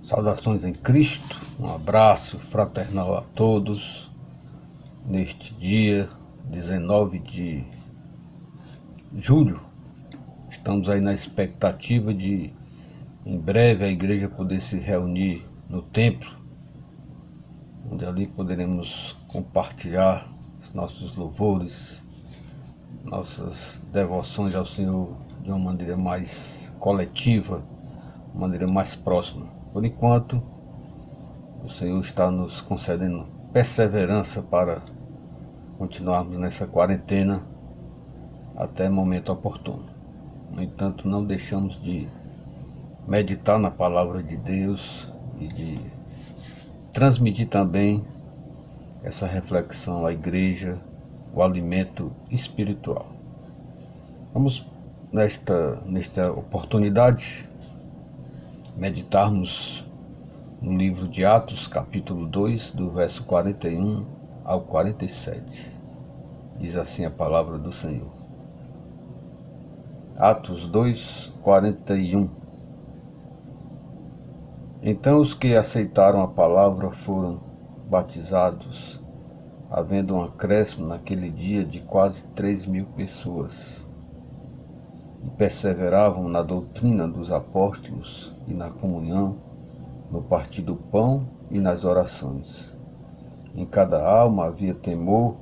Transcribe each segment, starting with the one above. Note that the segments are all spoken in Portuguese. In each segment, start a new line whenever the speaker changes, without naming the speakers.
Saudações em Cristo, um abraço fraternal a todos neste dia 19 de julho. Estamos aí na expectativa de em breve a igreja poder se reunir no templo, onde ali poderemos compartilhar os nossos louvores, nossas devoções ao Senhor de uma maneira mais coletiva, uma maneira mais próxima. Por enquanto, o Senhor está nos concedendo perseverança para continuarmos nessa quarentena até momento oportuno. No entanto, não deixamos de meditar na palavra de Deus e de transmitir também essa reflexão à igreja, o alimento espiritual. Vamos nesta oportunidade meditarmos no livro de Atos, capítulo 2, do verso 41 ao 47. Diz assim a palavra do Senhor. Atos 2, 41. Então os que aceitaram a palavra foram batizados, havendo um acréscimo naquele dia de quase 3.000 pessoas, e perseveravam na doutrina dos apóstolos e na comunhão, no partir do pão e nas orações. Em cada alma havia temor,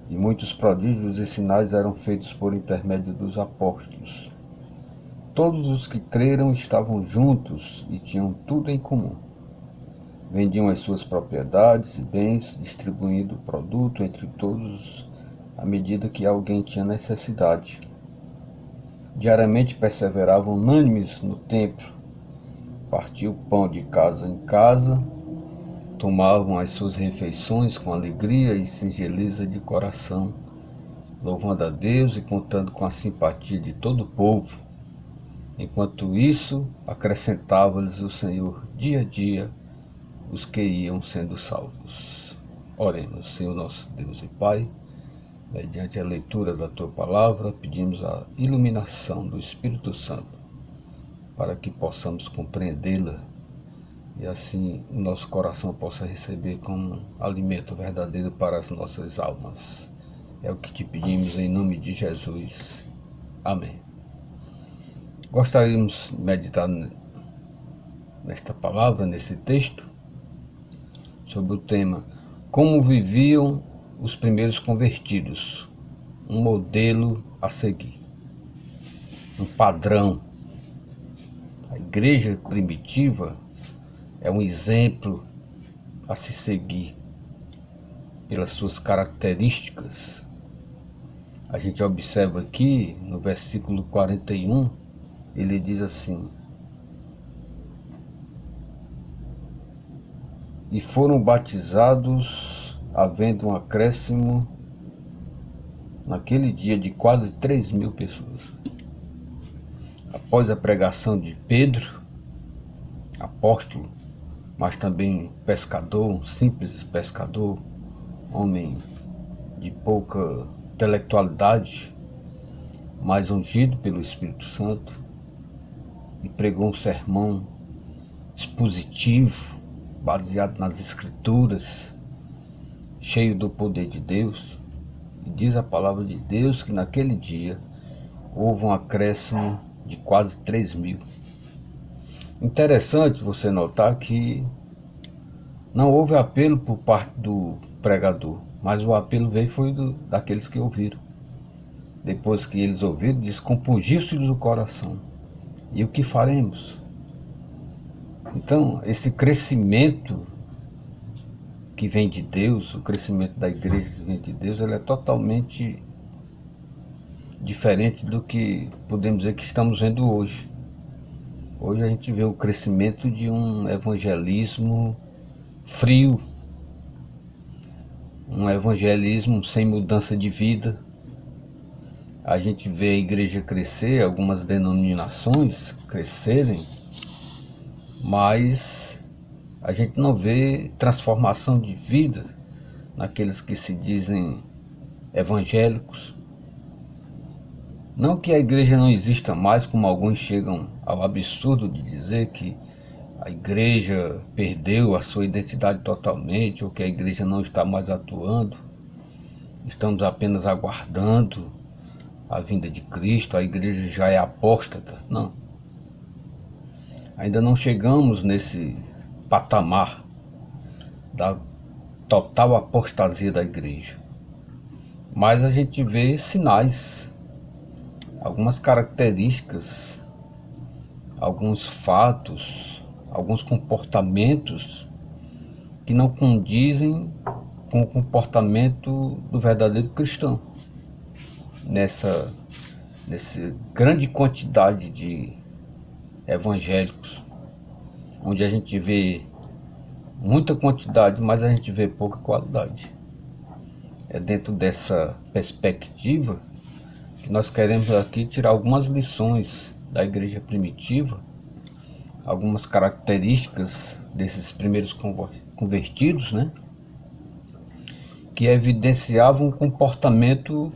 e muitos prodígios e sinais eram feitos por intermédio dos apóstolos. Todos os que creram estavam juntos e tinham tudo em comum. Vendiam as suas propriedades e bens, distribuindo o produto entre todos à medida que alguém tinha necessidade. Diariamente perseveravam unânimes no templo, partiam o pão de casa em casa, tomavam as suas refeições com alegria e singeleza de coração, louvando a Deus e contando com a simpatia de todo o povo. Enquanto isso, acrescentava-lhes o Senhor dia a dia os que iam sendo salvos. Oremos. Senhor nosso Deus e Pai, mediante a leitura da Tua Palavra, pedimos a iluminação do Espírito Santo para que possamos compreendê-la e assim o nosso coração possa receber como alimento verdadeiro para as nossas almas. É o que te pedimos em nome de Jesus. Amém. Gostaríamos de meditar nesta palavra, nesse texto, sobre o tema Como viviam os primeiros convertidos, um modelo a seguir, um padrão. A igreja primitiva é um exemplo a se seguir pelas suas características. A gente observa aqui no versículo 41, ele diz assim: e foram batizados, havendo um acréscimo naquele dia de quase 3.000 pessoas. Após a pregação de Pedro, apóstolo, mas também pescador, um simples pescador, homem de pouca intelectualidade, mas ungido pelo Espírito Santo, e pregou um sermão expositivo, baseado nas Escrituras, cheio do poder de Deus. E diz a palavra de Deus que naquele dia houve um acréscimo de quase 3.000. Interessante você notar que não houve apelo por parte do pregador, mas o apelo foi daqueles que ouviram. Depois que eles ouviram, descompungiu-se-lhes o coração. E o que faremos? Então, esse crescimento que vem de Deus, o crescimento da igreja que vem de Deus, ele é totalmente diferente do que podemos dizer que estamos vendo hoje. Hoje a gente vê o crescimento de um evangelismo frio, um evangelismo sem mudança de vida. A gente vê a igreja crescer, algumas denominações crescerem, mas a gente não vê transformação de vida naqueles que se dizem evangélicos. Não que a igreja não exista mais, como alguns chegam ao absurdo de dizer que a igreja perdeu a sua identidade totalmente, ou que a igreja não está mais atuando, estamos apenas aguardando a vinda de Cristo, a igreja já é apóstata. Não, ainda não chegamos nesse patamar da total apostasia da igreja. Mas a gente vê sinais, algumas características, alguns fatos, alguns comportamentos que não condizem com o comportamento do verdadeiro cristão. Nessa grande quantidade de evangélicos, onde a gente vê muita quantidade, mas a gente vê pouca qualidade. É dentro dessa perspectiva que nós queremos aqui tirar algumas lições da igreja primitiva, algumas características desses primeiros convertidos, né, que evidenciavam um comportamento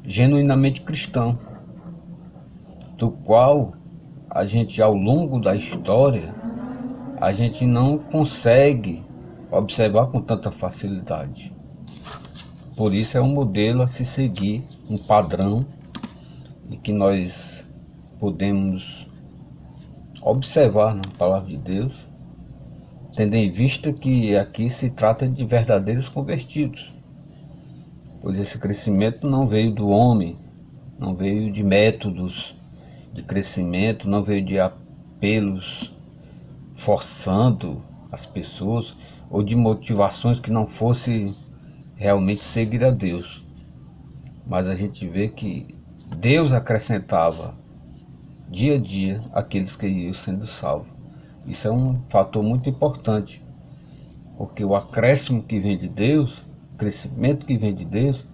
genuinamente cristão, do qual a gente, ao longo da história, a gente não consegue observar com tanta facilidade. Por isso é um modelo a se seguir, um padrão, e que nós podemos observar na palavra de Deus, tendo em vista que aqui se trata de verdadeiros convertidos, pois esse crescimento não veio do homem, não veio de métodos de crescimento, não veio de apelos forçando as pessoas ou de motivações que não fossem realmente seguir a Deus. Mas a gente vê que Deus acrescentava dia a dia aqueles que iam sendo salvos. Isso é um fator muito importante, porque o acréscimo que vem de Deus, o crescimento que vem de Deus,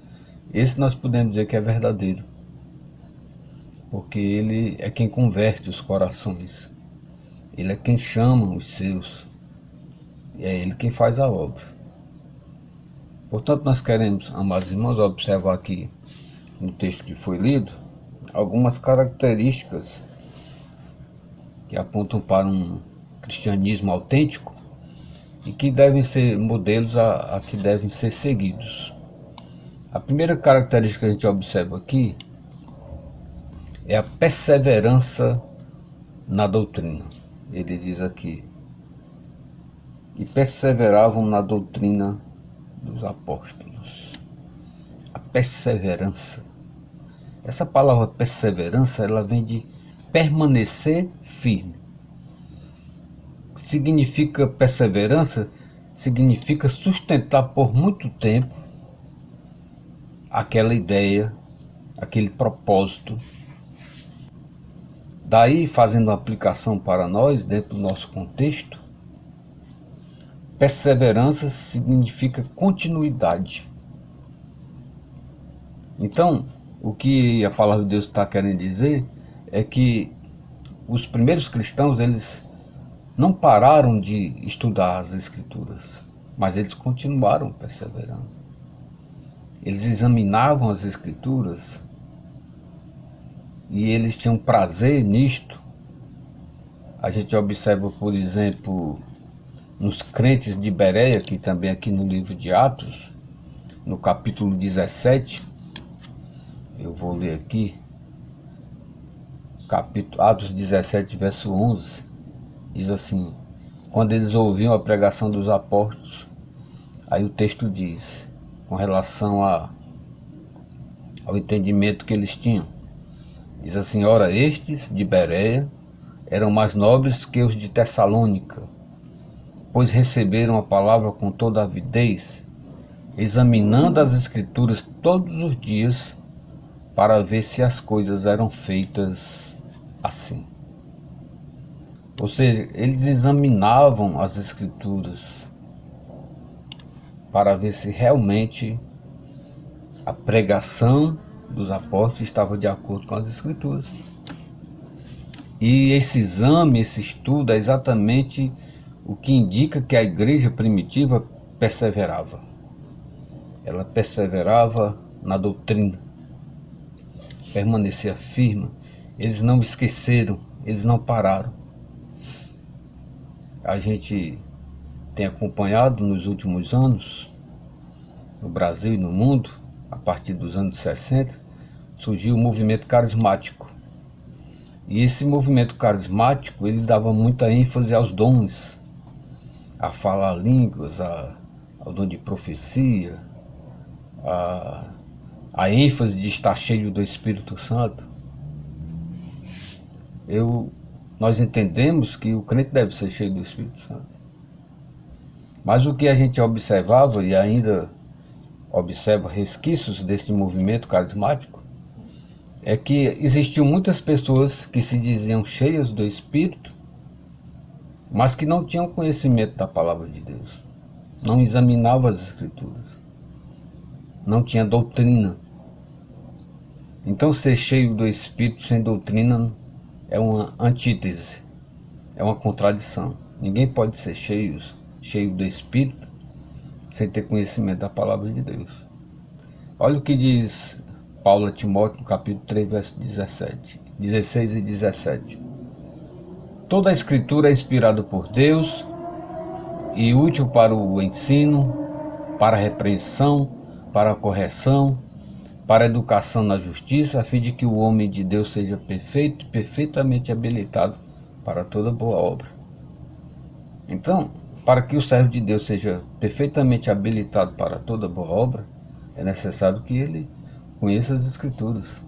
esse nós podemos dizer que é verdadeiro, porque Ele é quem converte os corações, Ele é quem chama os seus, e é Ele quem faz a obra. Portanto, nós queremos, amados irmãos, observar aqui no texto que foi lido, algumas características que apontam para um cristianismo autêntico e que devem ser modelos a que devem ser seguidos. A primeira característica que a gente observa aqui é a perseverança na doutrina. Ele diz aqui: e perseveravam na doutrina dos apóstolos. A perseverança. Essa palavra perseverança, ela vem de permanecer firme. Significa perseverança, significa sustentar por muito tempo aquela ideia, aquele propósito. Daí, fazendo uma aplicação para nós, dentro do nosso contexto, perseverança significa continuidade. Então, o que a palavra de Deus está querendo dizer é que os primeiros cristãos, eles não pararam de estudar as Escrituras, mas eles continuaram perseverando. Eles examinavam as Escrituras e eles tinham prazer nisto. A gente observa, por exemplo, nos crentes de Bereia, que também aqui no livro de Atos, no capítulo 17, eu vou ler aqui, Atos 17, verso 11, diz assim: quando eles ouviam a pregação dos apóstolos, aí o texto diz, com relação ao entendimento que eles tinham, diz assim: ora, estes de Bereia eram mais nobres que os de Tessalônica, pois receberam a palavra com toda avidez, examinando as Escrituras todos os dias, para ver se as coisas eram feitas assim. Ou seja, eles examinavam as Escrituras para ver se realmente a pregação dos apóstolos estava de acordo com as Escrituras. E esse exame, esse estudo é exatamente o que indica que a igreja primitiva perseverava. Ela perseverava na doutrina, permanecia firme. Eles não esqueceram, eles não pararam. a gente tem acompanhado nos últimos anos, no Brasil e no mundo, a partir dos anos 60, surgiu o movimento carismático. E esse movimento carismático, ele dava muita ênfase aos dons, a falar línguas, ao dom de profecia, a, a ênfase de estar cheio do Espírito Santo. Nós entendemos que o crente deve ser cheio do Espírito Santo. Mas o que a gente observava e ainda observa resquícios deste movimento carismático é que existiam muitas pessoas que se diziam cheias do Espírito, mas que não tinham conhecimento da palavra de Deus, não examinavam as Escrituras, não tinha doutrina. Então ser cheio do Espírito sem doutrina é uma antítese, é uma contradição. Ninguém pode ser cheio do Espírito sem ter conhecimento da palavra de Deus. Olha o que diz Paulo a Timóteo no capítulo 3, versos 16 e 17. Toda a Escritura é inspirada por Deus e útil para o ensino, para a repreensão, para a correção, para a educação na justiça, a fim de que o homem de Deus seja perfeito, perfeitamente habilitado para toda boa obra. Então, para que o servo de Deus seja perfeitamente habilitado para toda boa obra, é necessário que ele conheça as Escrituras.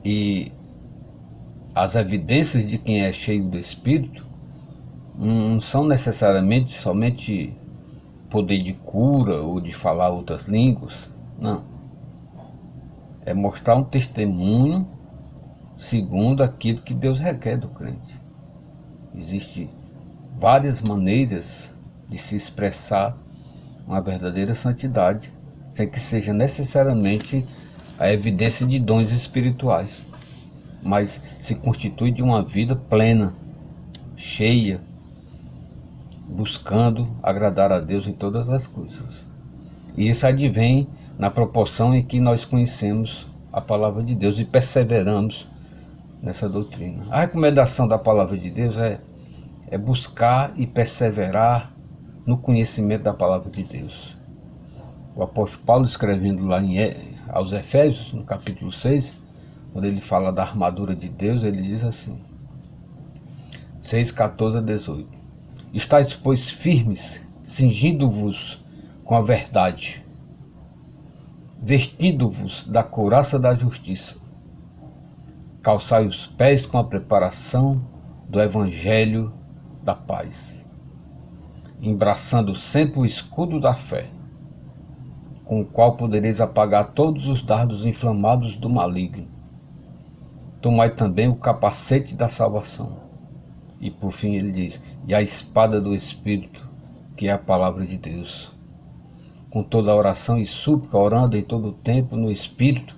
E as evidências de quem é cheio do Espírito não são necessariamente somente poder de cura ou de falar outras línguas. Não. É mostrar um testemunho segundo aquilo que Deus requer do crente. Existem várias maneiras de se expressar uma verdadeira santidade, sem que seja necessariamente a evidência de dons espirituais, mas se constitui de uma vida plena, cheia, buscando agradar a Deus em todas as coisas. E isso advém na proporção em que nós conhecemos a palavra de Deus e perseveramos nessa doutrina. A recomendação da palavra de Deus é buscar e perseverar no conhecimento da palavra de Deus. O apóstolo Paulo, escrevendo lá aos Efésios, no capítulo 6, quando ele fala da armadura de Deus, ele diz assim, 6, 14 a 18. Estais, pois, firmes, cingindo-vos com a verdade, vestindo-vos da couraça da justiça, calçai os pés com a preparação do evangelho da paz, embraçando sempre o escudo da fé, com o qual podereis apagar todos os dardos inflamados do maligno. Tomai também o capacete da salvação. E por fim ele diz, e a espada do Espírito, que é a palavra de Deus. Com toda oração e súplica, orando em todo o tempo no Espírito,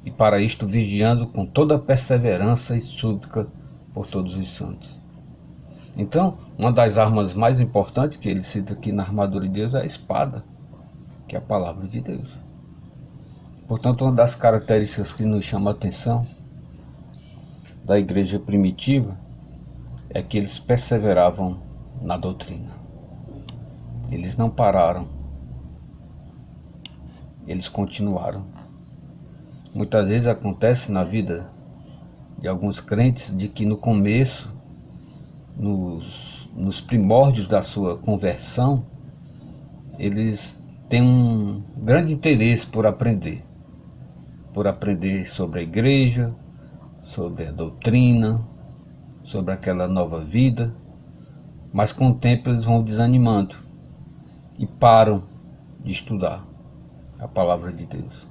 e para isto vigiando com toda perseverança e súplica por todos os santos. Então, uma das armas mais importantes que ele cita aqui na armadura de Deus é a espada, que é a palavra de Deus. Portanto, uma das características que nos chama a atenção da igreja primitiva é que eles perseveravam na doutrina. Eles não pararam. Eles continuaram. Muitas vezes acontece na vida de alguns crentes de que no começo, nos primórdios da sua conversão, eles têm um grande interesse por aprender sobre a igreja, sobre a doutrina, sobre aquela nova vida, mas com o tempo eles vão desanimando e param de estudar a palavra de Deus.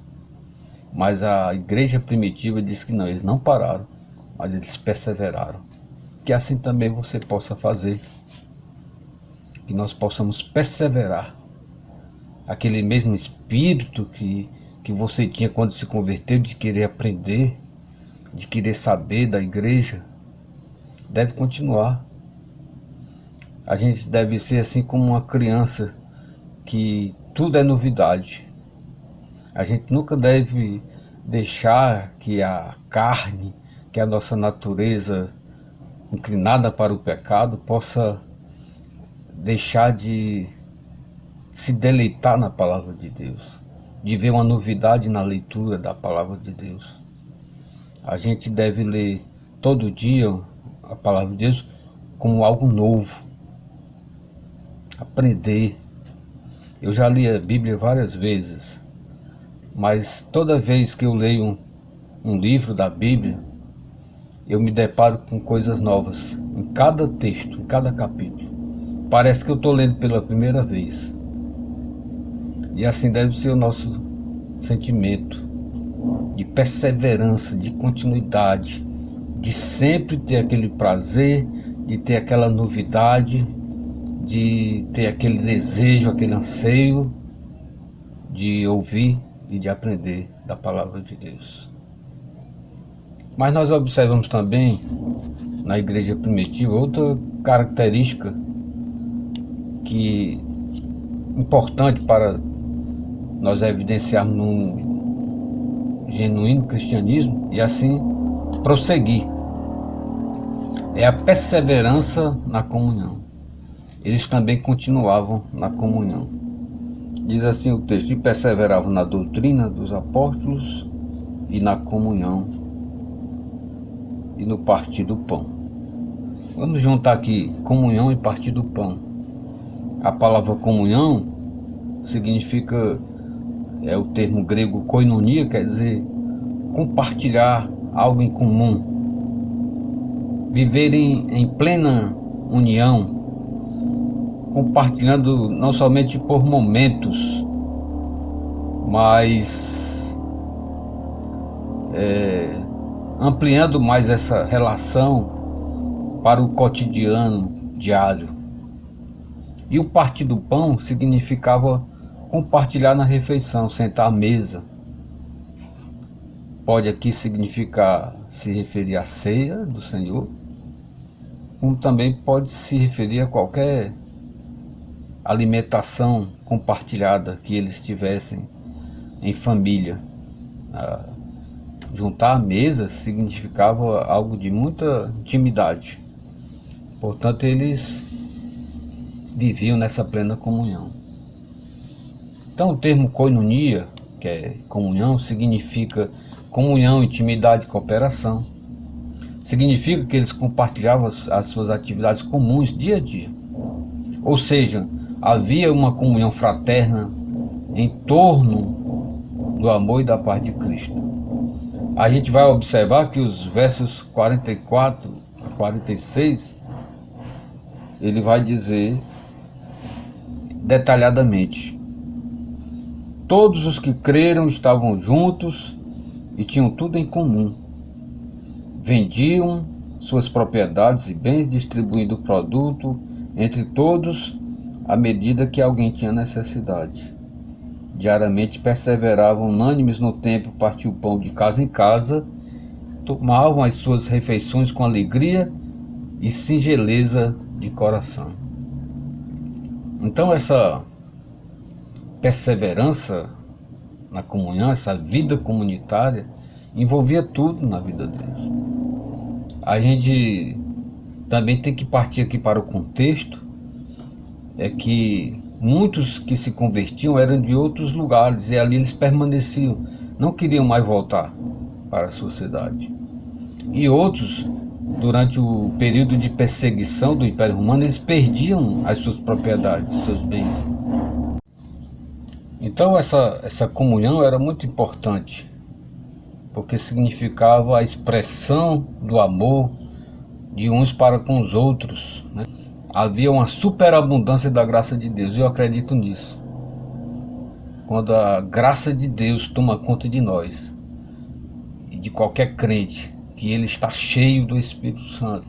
Mas a igreja primitiva diz que não, eles não pararam, mas eles perseveraram. Que assim também você possa fazer, que nós possamos perseverar. Aquele mesmo espírito que você tinha quando se converteu, de querer aprender, de querer saber da igreja, deve continuar. A gente deve ser assim como uma criança que tudo é novidade. A gente nunca deve deixar que a carne, que a nossa natureza inclinada para o pecado, possa deixar de se deleitar na palavra de Deus, de ver uma novidade na leitura da palavra de Deus. A gente deve ler todo dia a palavra de Deus como algo novo, aprender. Eu já li a Bíblia várias vezes, mas toda vez que eu leio um livro da Bíblia, eu me deparo com coisas novas em cada texto, em cada capítulo. Parece que eu estou lendo pela primeira vez. E assim deve ser o nosso sentimento de perseverança, de continuidade, de sempre ter aquele prazer, de ter aquela novidade, de ter aquele desejo, aquele anseio de ouvir e de aprender da palavra de Deus. Mas nós observamos também na igreja primitiva outra característica que importante para nós evidenciarmos num genuíno cristianismo e assim prosseguir. É a perseverança na comunhão. Eles também continuavam na comunhão. Diz assim o texto: e perseveravam na doutrina dos apóstolos e na comunhão e no partir do pão. Vamos juntar aqui comunhão e partir do pão. A palavra comunhão significa, é o termo grego koinonia, quer dizer compartilhar algo em comum, viver em plena união, compartilhando não somente por momentos, mas ampliando mais essa relação para o cotidiano diário. E o partir do pão significava compartilhar na refeição, sentar à mesa. Pode aqui significar se referir à ceia do Senhor, como também pode se referir a qualquer alimentação compartilhada que eles tivessem em família. Juntar à mesa significava algo de muita intimidade. Portanto, eles viviam nessa plena comunhão. Então, o termo koinonia, que é comunhão, significa comunhão, intimidade, cooperação. Significa que eles compartilhavam as suas atividades comuns dia a dia. Ou seja, havia uma comunhão fraterna em torno do amor e da paz de Cristo. A gente vai observar que os versos 44 a 46, ele vai dizer detalhadamente: todos os que creram estavam juntos e tinham tudo em comum. Vendiam suas propriedades e bens, distribuindo o produto entre todos à medida que alguém tinha necessidade. Diariamente perseveravam unânimes no templo, partiam o pão de casa em casa, tomavam as suas refeições com alegria e singeleza de coração. Então essa perseverança na comunhão, essa vida comunitária, envolvia tudo na vida deles. A gente também tem que partir aqui para o contexto, é que muitos que se convertiam eram de outros lugares e ali eles permaneciam, não queriam mais voltar para a sua cidade. E outros, durante o período de perseguição do Império Romano, eles perdiam as suas propriedades, seus bens. Então essa comunhão era muito importante, porque significava a expressão do amor de uns para com os outros, né? Havia uma superabundância da graça de Deus, eu acredito nisso. Quando a graça de Deus toma conta de nós, e de qualquer crente, que ele está cheio do Espírito Santo,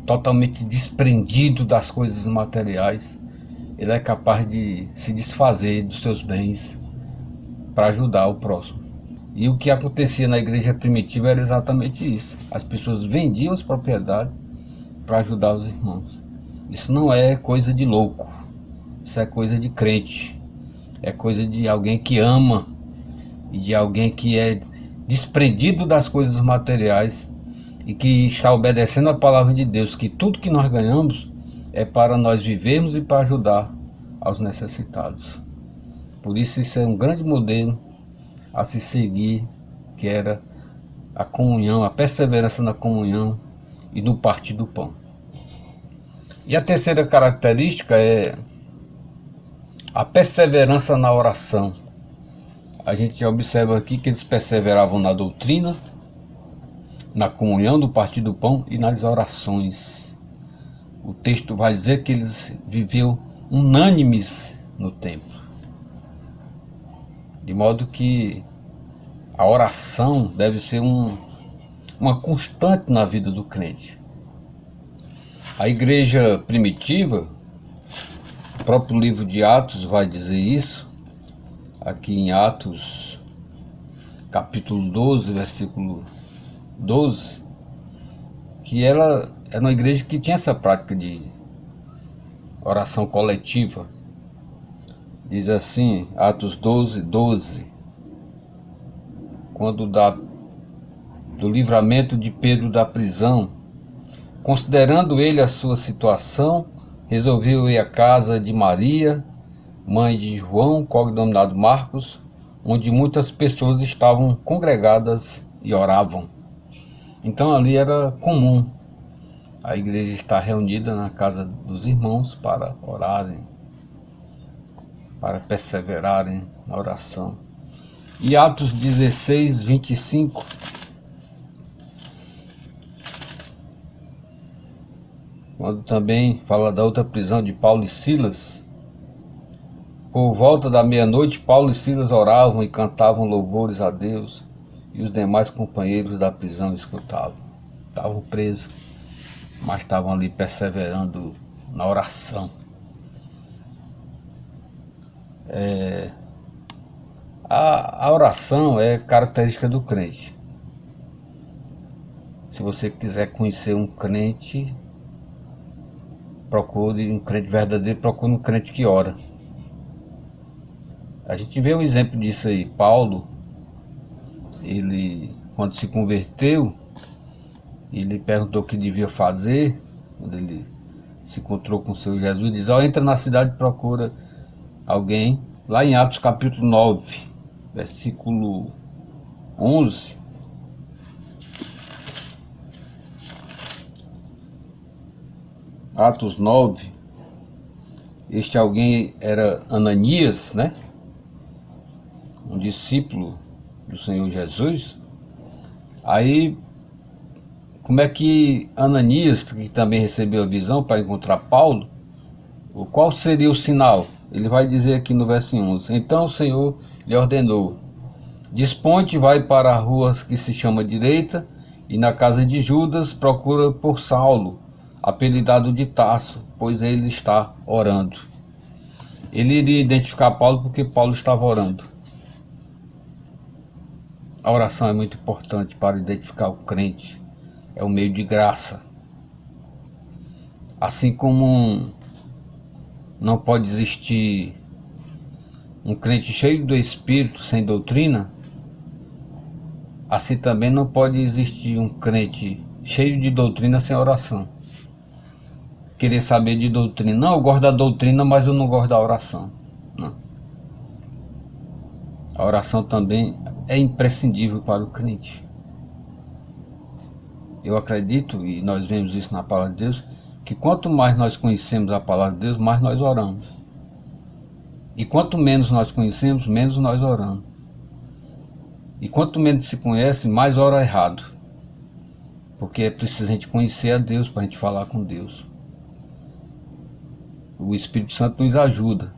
totalmente desprendido das coisas materiais, ele é capaz de se desfazer dos seus bens para ajudar o próximo. E o que acontecia na igreja primitiva era exatamente isso. As pessoas vendiam as propriedades para ajudar os irmãos. Isso não é coisa de louco, isso é coisa de crente, é coisa de alguém que ama e de alguém que é desprendido das coisas materiais e que está obedecendo a palavra de Deus, que tudo que nós ganhamos é para nós vivermos e para ajudar aos necessitados. Por isso é um grande modelo a se seguir, que era a comunhão, a perseverança na comunhão e no partir do pão. E a terceira característica é a perseverança na oração. A gente observa aqui que eles perseveravam na doutrina, na comunhão, no partir do pão e nas orações. O texto vai dizer que eles viviam unânimes no templo. De modo que a oração deve ser uma constante na vida do crente. A igreja primitiva, o próprio livro de Atos vai dizer isso, aqui em Atos, capítulo 12, versículo 12, que ela era uma igreja que tinha essa prática de oração coletiva. Diz assim, Atos 12, 12, quando do livramento de Pedro da prisão, considerando ele a sua situação, resolveu ir à casa de Maria, mãe de João, cognominado Marcos, onde muitas pessoas estavam congregadas e oravam. Então ali era comum a igreja estar reunida na casa dos irmãos para orarem, para perseverarem na oração. E Atos 16, 25, quando também fala da outra prisão de Paulo e Silas, por volta da meia-noite, Paulo e Silas oravam e cantavam louvores a Deus, e os demais companheiros da prisão escutavam. Estavam presos, mas estavam ali perseverando na oração. A oração é característica do crente. Se você quiser conhecer um crente, procure um crente verdadeiro, procure um crente que ora. A gente vê um exemplo disso aí. Paulo, ele, quando se converteu, ele perguntou o que devia fazer, quando ele se encontrou com o seu Jesus, diz, entra na cidade e procura alguém, lá em Atos capítulo 9, versículo 11, Atos 9, este alguém era Ananias, né? Um discípulo do Senhor Jesus. Aí, como é que Ananias, que também recebeu a visão para encontrar Paulo, qual seria o sinal? Ele vai dizer aqui no verso 11, então o Senhor lhe ordenou, dispõe-te, vai para a rua que se chama Direita, e na casa de Judas procura por Saulo, apelidado de Tarso, pois ele está orando. Ele iria identificar Paulo porque Paulo estava orando. A oração é muito importante para identificar o crente. É um meio de graça. Assim como não pode existir um crente cheio do Espírito sem doutrina, assim também não pode existir um crente cheio de doutrina sem oração. Querer saber de doutrina. Não, eu gosto da doutrina, mas eu não gosto da oração. Não. A oração também é imprescindível para o crente. Eu acredito, e nós vemos isso na palavra de Deus, que quanto mais nós conhecemos a palavra de Deus, mais nós oramos. E quanto menos nós conhecemos, menos nós oramos. E quanto menos se conhece, mais ora errado. Porque é preciso a gente conhecer a Deus para a gente falar com Deus. O Espírito Santo nos ajuda.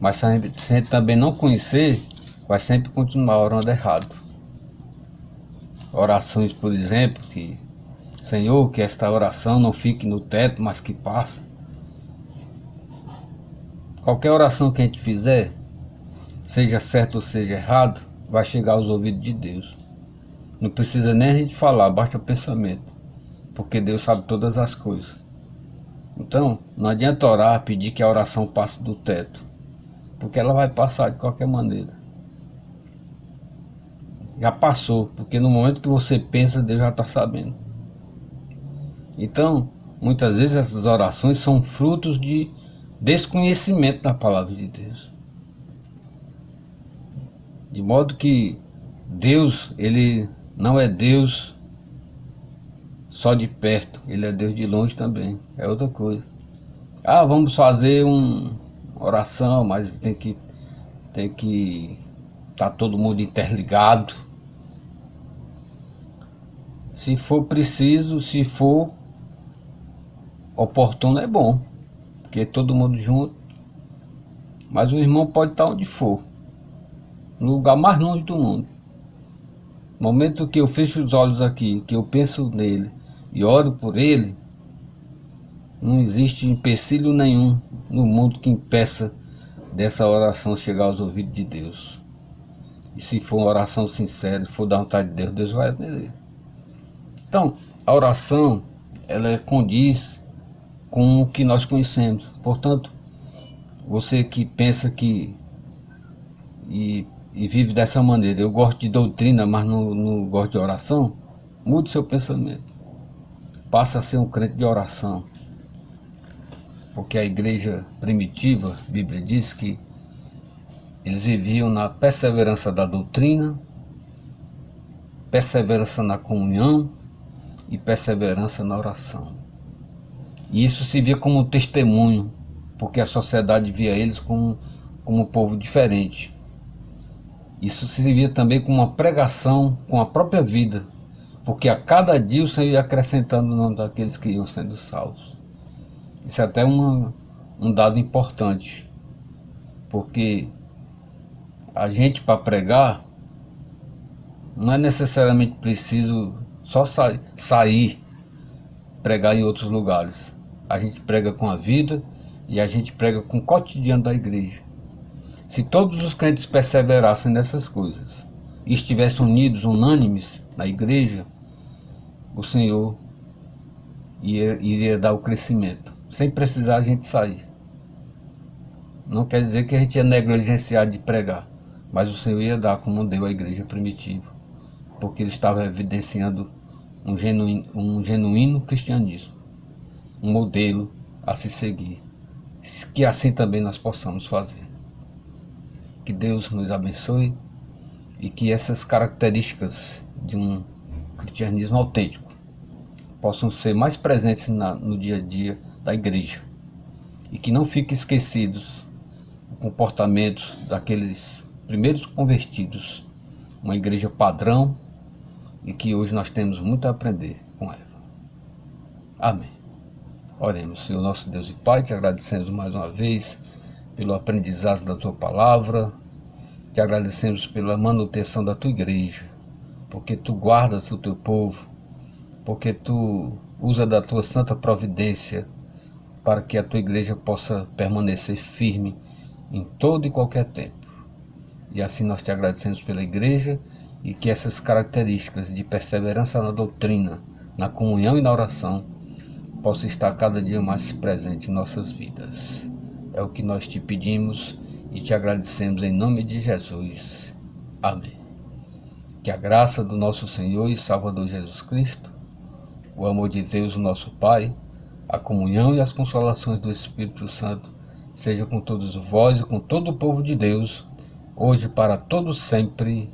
Mas se a gente também não conhecer, vai sempre continuar orando errado. Orações, por exemplo, que Senhor, que esta oração não fique no teto, mas que passe. Qualquer oração que a gente fizer, seja certo ou seja errado, vai chegar aos ouvidos de Deus. Não precisa nem a gente falar, basta pensamento. Porque Deus sabe todas as coisas. Então, não adianta orar, pedir que a oração passe do teto. Porque ela vai passar de qualquer maneira. Já passou, porque no momento que você pensa, Deus já está sabendo. Então, muitas vezes essas orações são frutos de desconhecimento da palavra de Deus. De modo que Deus, ele não é Deus só de perto, ele é Deus de longe também. É outra coisa. Ah, vamos fazer uma oração, mas tem que tá todo mundo interligado. Se for preciso, se for oportuno, é bom, porque todo mundo junto. Mas o irmão pode estar onde for, no lugar mais longe do mundo. No momento que eu fecho os olhos aqui, que eu penso nele e oro por ele, não existe empecilho nenhum no mundo que impeça dessa oração chegar aos ouvidos de Deus. E se for uma oração sincera, se for da vontade de Deus, Deus vai atender. Então, a oração, ela condiz com o que nós conhecemos. Portanto, você que pensa que e vive dessa maneira, eu gosto de doutrina, mas não gosto de oração, mude seu pensamento. Passa a ser um crente de oração. Porque a igreja primitiva, a Bíblia diz que eles viviam na perseverança da doutrina, perseverança na comunhão e perseverança na oração. E isso se via como um testemunho, porque a sociedade via eles como um povo diferente. Isso se via também como uma pregação com a própria vida, porque a cada dia o Senhor ia acrescentando o nome daqueles que iam sendo salvos. Isso é até um dado importante, porque a gente, para pregar, não é necessariamente preciso só sair pregar em outros lugares. A gente prega com a vida e a gente prega com o cotidiano da igreja. Se todos os crentes perseverassem nessas coisas e estivessem unidos, unânimes na igreja, o Senhor iria dar o crescimento, sem precisar a gente sair. Não quer dizer que a gente ia negligenciar de pregar, mas o Senhor ia dar como deu à igreja primitiva, porque ele estava evidenciando um genuíno cristianismo, um modelo a se seguir, que assim também nós possamos fazer. Que Deus nos abençoe e que essas características de um cristianismo autêntico possam ser mais presentes no dia a dia da igreja e que não fiquem esquecidos os comportamentos daqueles primeiros convertidos, uma igreja padrão e que hoje nós temos muito a aprender com ela. Amém. Oremos. Senhor nosso Deus e Pai, te agradecemos mais uma vez pelo aprendizado da tua palavra, te agradecemos pela manutenção da tua igreja, porque tu guardas o teu povo, porque tu usa da tua santa providência para que a tua igreja possa permanecer firme em todo e qualquer tempo. E assim nós te agradecemos pela igreja e que essas características de perseverança na doutrina, na comunhão e na oração possam estar cada dia mais presentes em nossas vidas. É o que nós te pedimos e te agradecemos em nome de Jesus. Amém. Que a graça do nosso Senhor e Salvador Jesus Cristo, o amor de Deus, o nosso Pai, a comunhão e as consolações do Espírito Santo seja com todos vós e com todo o povo de Deus, hoje para todos sempre.